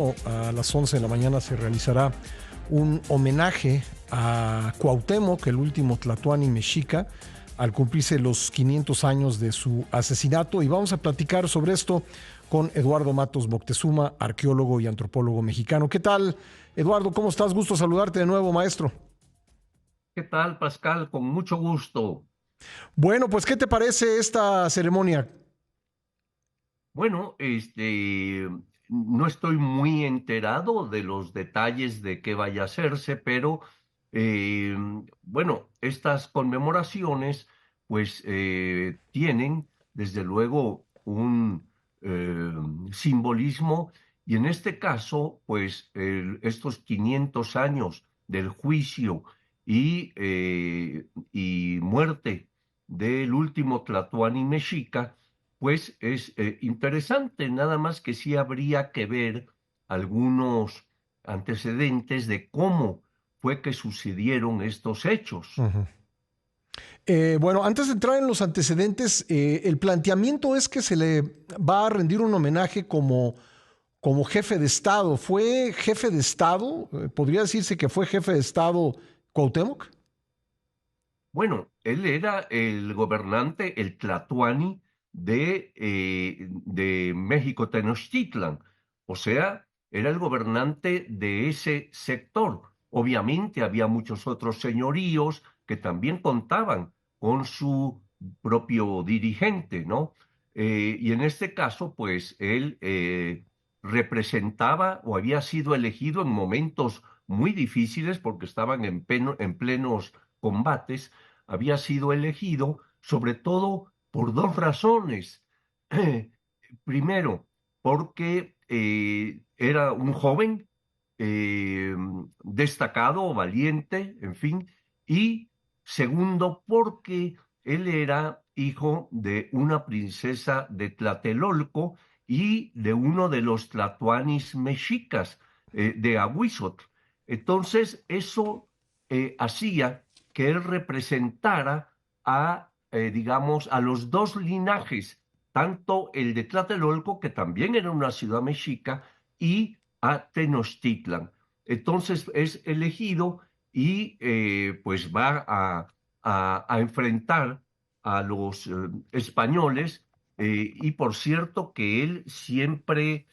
A las 11 de la mañana se realizará un homenaje a Cuauhtémoc, el último tlatoani mexica, al cumplirse los 500 años de su asesinato. Y vamos a platicar sobre esto con Eduardo Matos Moctezuma, arqueólogo y antropólogo mexicano. ¿Qué tal, Eduardo? ¿Cómo estás? Gusto saludarte de nuevo, maestro. ¿Qué tal, Pascal? Con mucho gusto. Bueno, pues, ¿qué te parece esta ceremonia? Bueno, no estoy muy enterado de los detalles de qué vaya a hacerse, pero eh, bueno, estas conmemoraciones pues tienen desde luego un eh, simbolismo y en este caso pues estos 500 años del juicio y muerte del último Tlatoani mexica pues es interesante, nada más que sí habría que ver algunos antecedentes de cómo fue que sucedieron estos hechos. Ujú. Bueno, antes de entrar en los antecedentes, el planteamiento es que se le va a rendir un homenaje como jefe de Estado. ¿Fue jefe de Estado? ¿Podría decirse que fue jefe de Estado Cuauhtémoc? Bueno, él era el gobernante, el Tlatoani de México Tenochtitlan, o sea, era el gobernante de ese sector. Obviamente había muchos otros señoríos que también contaban con su propio dirigente, ¿no? Y en este caso, pues él representaba o había sido elegido en momentos muy difíciles porque estaban en plenos combates, había sido elegido sobre todo por dos razones. Primero, porque era un joven eh, destacado, valiente, en fin, y segundo, porque él era hijo de una princesa de Tlatelolco y de uno de los tlatoanis mexicas de Ahuizotl. Entonces, eso hacía que él representara digamos, a los dos linajes, tanto el de Tlatelolco, que también era una ciudad mexica, y a Tenochtitlan. Entonces es elegido y pues va a enfrentar a los españoles y por cierto que él siempre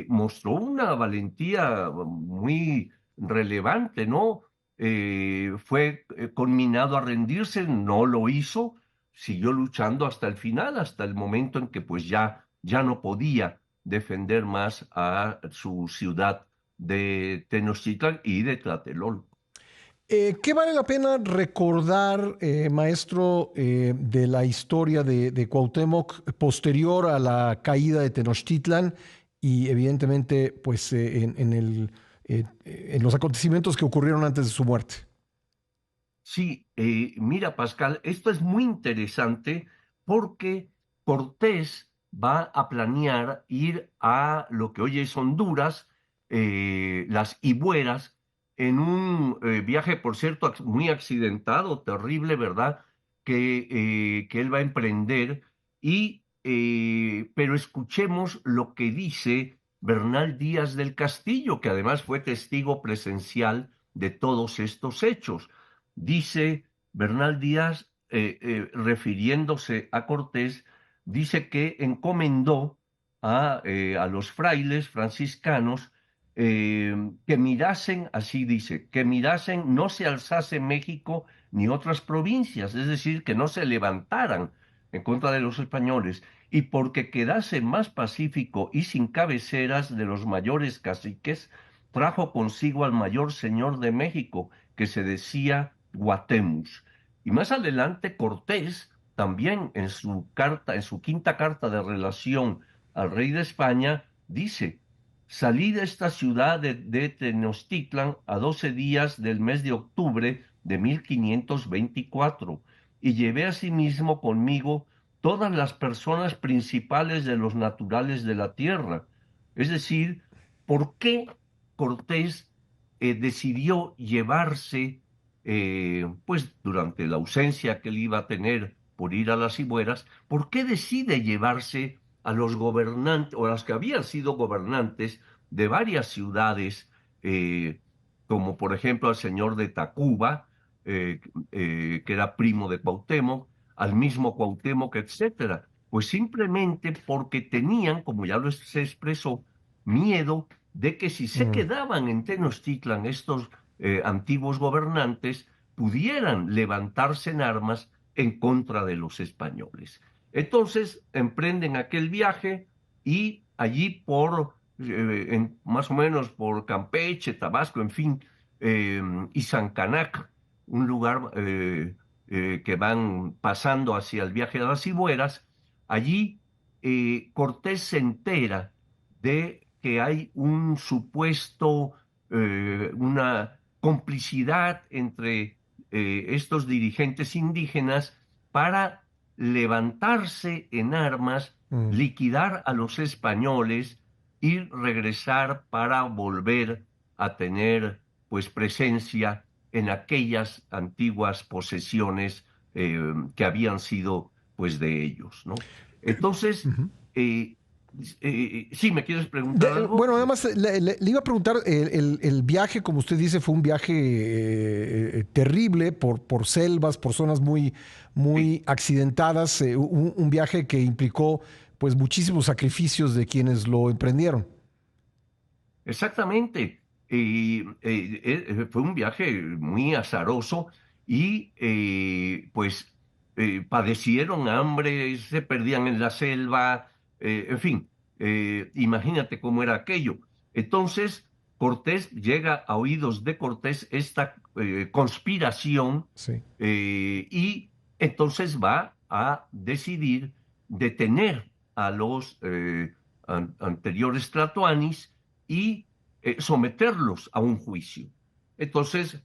mostró una valentía muy relevante, ¿no? Fue conminado a rendirse, no lo hizo, siguió luchando hasta el final, hasta el momento en que pues ya no podía defender más a su ciudad de Tenochtitlan y de Tlatelolco. ¿Qué vale la pena recordar, maestro, de la historia de Cuauhtémoc posterior a la caída de Tenochtitlan y evidentemente pues, en los acontecimientos que ocurrieron antes de su muerte? Sí, mira, Pascal, esto es muy interesante porque Cortés va a planear ir a lo que hoy es Honduras, las Ibueras, en un viaje, por cierto, muy accidentado, terrible, ¿verdad? Que él va a emprender. Pero escuchemos lo que dice Bernal Díaz del Castillo, que además fue testigo presencial de todos estos hechos. Dice Bernal Díaz, refiriéndose a Cortés, dice que encomendó a los frailes franciscanos que mirasen, así dice, que mirasen, no se alzase México ni otras provincias, es decir, que no se levantaran en contra de los españoles, y porque quedase más pacífico y sin cabeceras de los mayores caciques, trajo consigo al mayor señor de México, que se decía Guatemus. Y más adelante Cortés, también en su carta, en su quinta carta de relación al rey de España, dice: salí de esta ciudad de Tenochtitlan a 12 días del mes de octubre de 1524 y llevé asimismo conmigo todas las personas principales de los naturales de la tierra. Es decir, ¿por qué Cortés decidió llevarse pues durante la ausencia que él iba a tener por ir a las Ibueras, ¿por qué decide llevarse a los gobernantes o a los que habían sido gobernantes de varias ciudades, como por ejemplo al señor de Tacuba, que era primo de Cuauhtémoc, al mismo Cuauhtémoc, etcétera. Pues simplemente porque tenían, como ya lo se expresó, miedo de que si se quedaban en Tenochtitlan estos antiguos gobernantes, pudieran levantarse en armas en contra de los españoles. Entonces emprenden aquel viaje y allí más o menos por Campeche, Tabasco, en fin, y Zancanac, un lugar que van pasando hacia el viaje de las Cibueras, allí Cortés se entera de que hay un supuesto, una complicidad entre estos dirigentes indígenas para levantarse en armas, Mm. liquidar a los españoles y regresar para volver a tener pues presencia en aquellas antiguas posesiones que habían sido pues de ellos, ¿no? Entonces, Ujú. eh, sí, ¿me quieres preguntar algo? Bueno, además le iba a preguntar, el viaje, como usted dice, fue un viaje terrible por selvas, por zonas Sí, muy accidentadas, un viaje que implicó pues muchísimos sacrificios de quienes lo emprendieron. exactamente. Fue un viaje muy azaroso y pues padecieron hambre, se perdían en la selva, en fin, imagínate cómo era aquello. Entonces, Cortés llega a oídos de Cortés esta conspiración Sí. y entonces va a decidir detener a los anteriores tlatoanis y someterlos a un juicio. Entonces,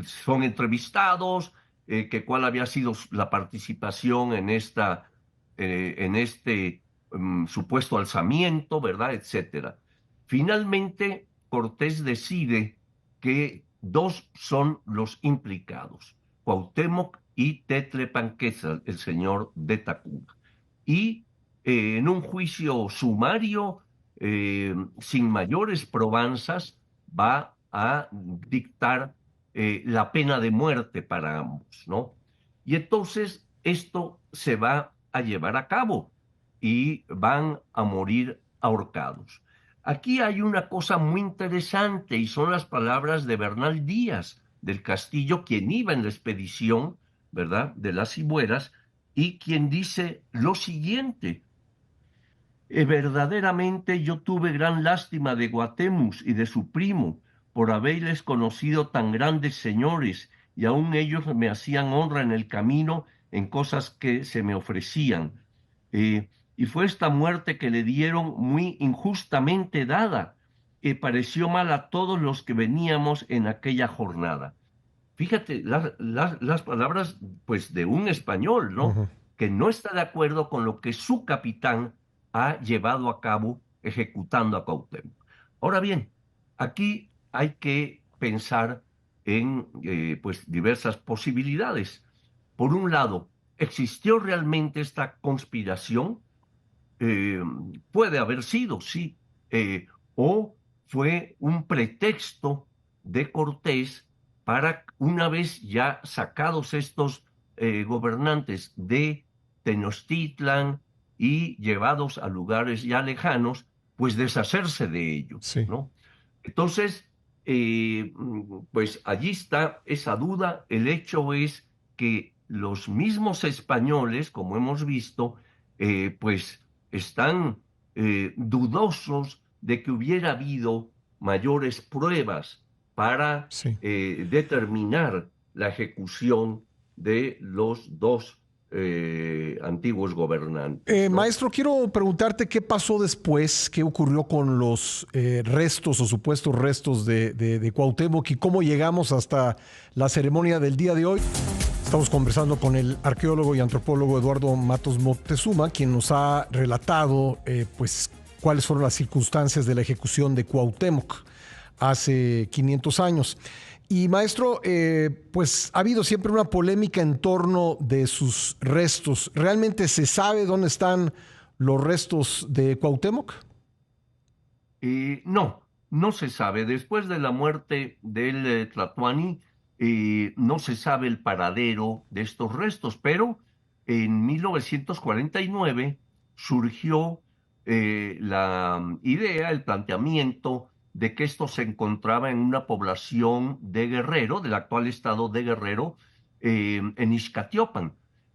son entrevistados, que cuál había sido la participación en este supuesto alzamiento, ¿verdad? Etcétera. Finalmente, Cortés decide que dos son los implicados, Cuauhtémoc y Tetlepanquetzal, el señor de Tacuba. Y en un juicio sumario, sin mayores probanzas, va a dictar la pena de muerte para ambos, ¿no? Y entonces esto se va a llevar a cabo y van a morir ahorcados. Aquí hay una cosa muy interesante y son las palabras de Bernal Díaz del Castillo, quien iba en la expedición, ¿verdad?, de las Cibueras, y quien dice lo siguiente: verdaderamente yo tuve gran lástima de Guatemus y de su primo, por haberles conocido tan grandes señores, y aun ellos me hacían honra en el camino en cosas que se me ofrecían. Y fue esta muerte que le dieron muy injustamente dada, y pareció mal a todos los que veníamos en aquella jornada. Fíjate las palabras pues de un español, ¿no? Ujú. Que no está de acuerdo con lo que su capitán ha llevado a cabo ejecutando a Cuauhtémoc. Ahora bien, aquí hay que pensar en pues diversas posibilidades. Por un lado, ¿existió realmente esta conspiración? Eh, Puede haber sido, sí, o fue un pretexto de Cortés para, una vez ya sacados estos gobernantes de Tenochtitlan y llevados a lugares ya lejanos, pues deshacerse de ellos, Sí. ¿no? Entonces, pues allí está esa duda. El hecho es que los mismos españoles, como hemos visto, pues están dudosos de que hubiera habido mayores pruebas para Sí. determinar la ejecución de los dos antiguos gobernantes, ¿no? Maestro, quiero preguntarte qué pasó después, qué ocurrió con los restos o supuestos restos de Cuauhtémoc y cómo llegamos hasta la ceremonia del día de hoy. Estamos conversando con el arqueólogo y antropólogo Eduardo Matos Moctezuma, quien nos ha relatado pues, cuáles fueron las circunstancias de la ejecución de Cuauhtémoc hace 500 años. Y maestro, pues ha habido siempre una polémica en torno de sus restos. ¿Realmente se sabe dónde están los restos de Cuauhtémoc? No, no se sabe. Después de la muerte del Tlatoani, no se sabe el paradero de estos restos, pero en 1949 surgió la idea, el planteamiento de que esto se encontraba en una población de Guerrero, del actual estado de Guerrero, en Ixcatiopan.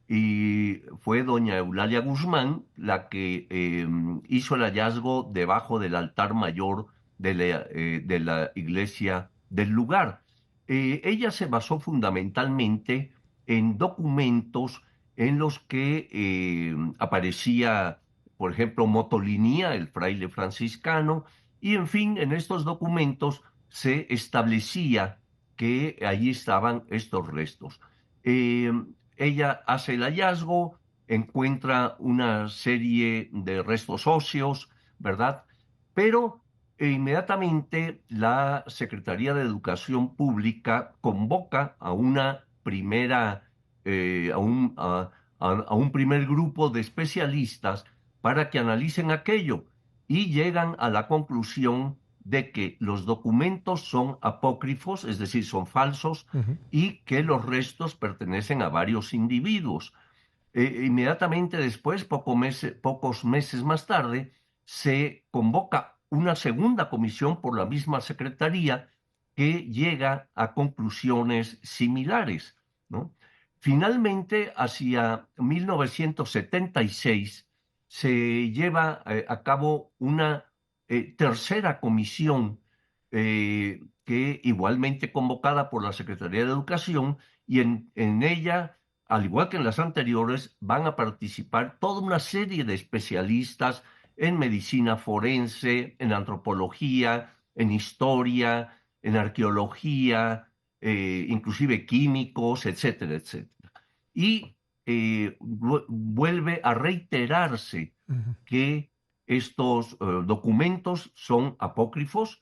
Y fue doña Eulalia Guzmán la que hizo el hallazgo debajo del altar mayor de la iglesia del lugar. Ella se basó fundamentalmente en documentos en los que aparecía, por ejemplo, Motolinía, el fraile franciscano, y en fin, en estos documentos se establecía que allí estaban estos restos. Eh, Ella hace el hallazgo, encuentra una serie de restos óseos, ¿verdad? Pero inmediatamente la Secretaría de Educación Pública convoca a una primera, a un primer grupo de especialistas para que analicen aquello y llegan a la conclusión de que los documentos son apócrifos, es decir, son falsos, Ujú. y que los restos pertenecen a varios individuos. Inmediatamente después, pocos meses más tarde, se convoca una segunda comisión por la misma Secretaría que llega a conclusiones similares, ¿no? Finalmente, hacia 1976, se lleva a cabo una tercera comisión que igualmente convocada por la Secretaría de Educación, y en ella, al igual que en las anteriores, van a participar toda una serie de especialistas en medicina forense, en antropología, en historia, en arqueología, inclusive químicos, etcétera, etcétera. Y vuelve a reiterarse Ujú. que estos documentos son apócrifos,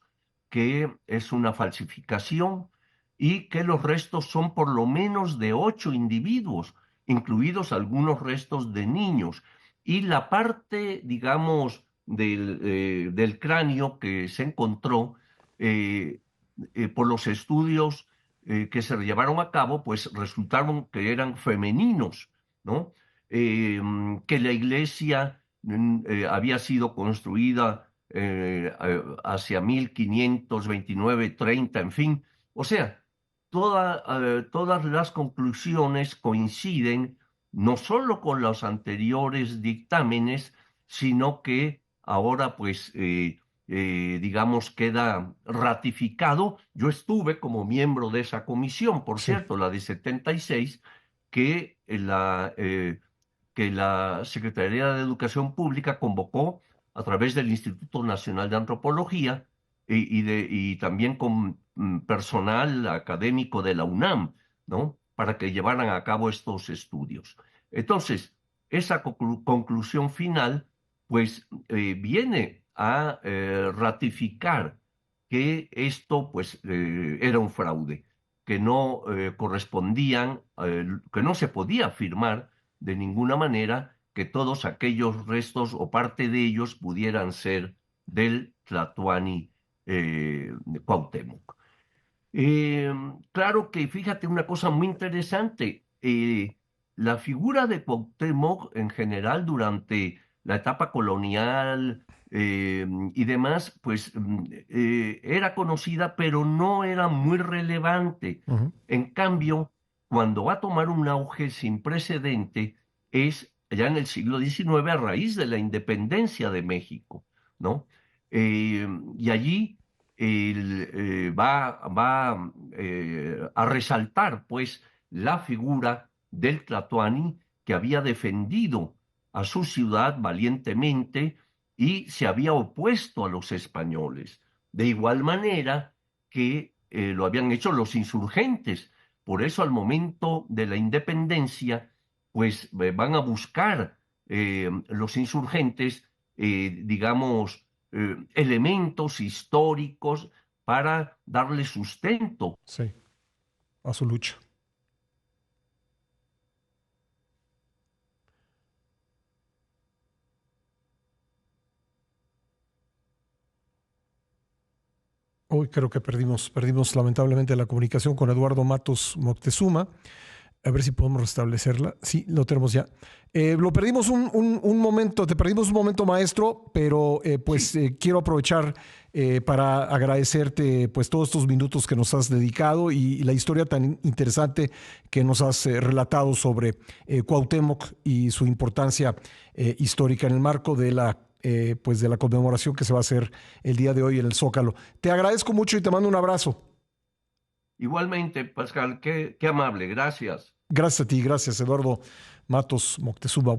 que es una falsificación y que los restos son por lo menos de 8 individuos, incluidos algunos restos de niños. Y la parte, digamos, del cráneo que se encontró eh, por los estudios que se llevaron a cabo, pues resultaron que eran femeninos, ¿no? Que la iglesia había sido construida hacia 1529-30, en fin. O sea, todas las conclusiones coinciden no solo con los anteriores dictámenes, sino que ahora, pues, digamos, queda ratificado. Yo estuve como miembro de esa comisión, por Sí. cierto, la de 76, que la Secretaría de Educación Pública convocó a través del Instituto Nacional de Antropología y también con personal académico de la UNAM, ¿no? Para que llevaran a cabo estos estudios. Entonces, esa conclusión final, pues, viene a ratificar que esto, pues, era un fraude, que no correspondían, que no se podía afirmar de ninguna manera que todos aquellos restos o parte de ellos pudieran ser del Tlatoani Cuauhtémoc. Claro que fíjate una cosa muy interesante, la figura de Cuauhtémoc en general durante la etapa colonial y demás, pues era conocida, pero no era muy relevante. Ujú. En cambio, cuando va a tomar un auge sin precedente, es ya en el siglo XIX a raíz de la independencia de México, ¿no? Y allí va a resaltar, pues, la figura del Tlatoani que había defendido a su ciudad valientemente y se había opuesto a los españoles, de igual manera que lo habían hecho los insurgentes. Por eso, al momento de la independencia, pues van a buscar los insurgentes, digamos, elementos históricos para darle sustento. Sí, a su lucha. Hoy creo que perdimos lamentablemente la comunicación con Eduardo Matos Moctezuma. A ver si podemos restablecerla. Sí, lo tenemos ya. Lo perdimos un momento, te perdimos un momento, maestro, pero Sí, quiero aprovechar para agradecerte pues todos estos minutos que nos has dedicado y la historia tan interesante que nos has relatado sobre Cuauhtémoc y su importancia histórica en el marco de pues de la conmemoración que se va a hacer el día de hoy en el Zócalo. Te agradezco mucho y te mando un abrazo. igualmente, Pascal, qué amable, gracias. Gracias a ti, gracias Eduardo Matos Moctezuma.